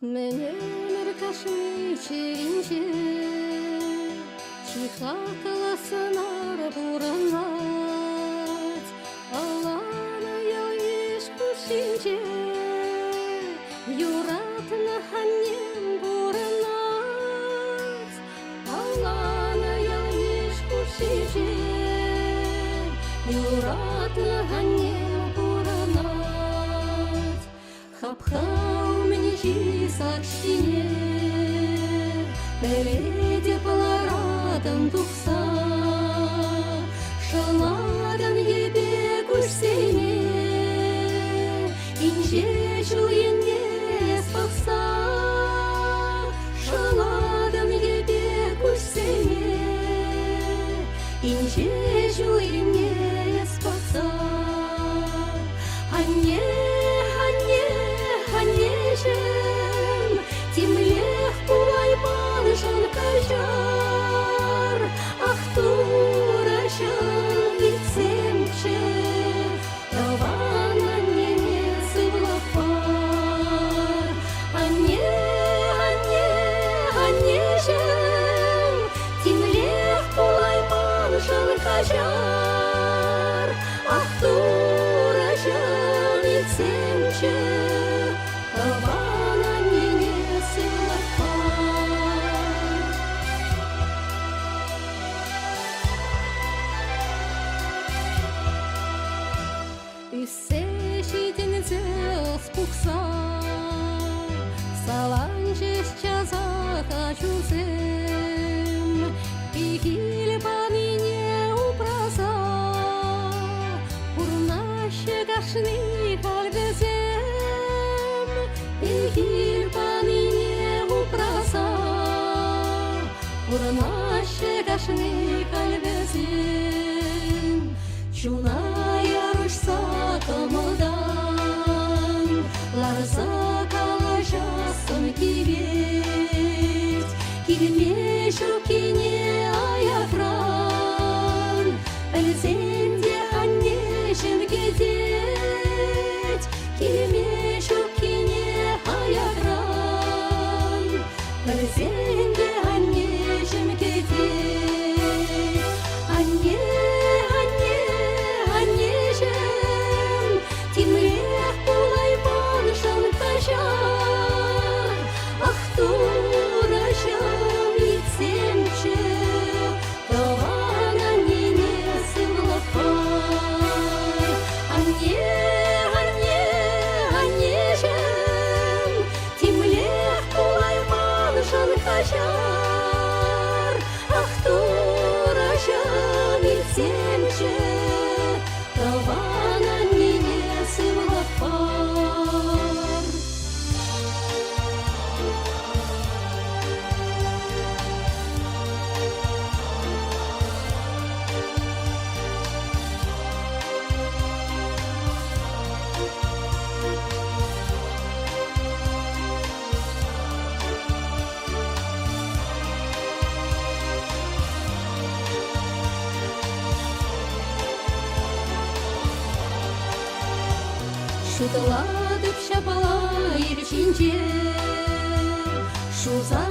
Менелер кашми чиринче, чиха каласынар буранат, алана ялиш кушинче, юратна ханнем буранат, алана ялиш кушинче, юратна ханнем буранат, хапхау мені сакшине, переде паларадан тухса, шаладан ебе күшсене, инже чуйне спақса, шаладан ебе күшсене, инже чуйне спақса. Тимлех пулайман жанкажар, ах турашан витсемче, тавана нене сывлапар. Аннежем, тимлех пулайман жанкажар, ах турашан витсемче, тавана нене сывлапар. Үссе шидензе спукса, саланчеш чаза качузем, пихил по мине упраза, урнаще кашны кальбезем, пихил по мине упраза, урнаще кашны кальбезем, чуная рушса камадан, ларса калажасын кибет, килме шукине аякран, әлзенде аннешем кетет, килме шукине аякран, әлзенде аннешем кетет. Аннежем, тимлех пулайман жанкажар, ах турашан витсемче, тавана нене сывлапар. Аннежем, тимлех пулайман жанкажар, ах турашан витсемче, тавана нене сывлапар. Шутыладып шапала ершинче, шуза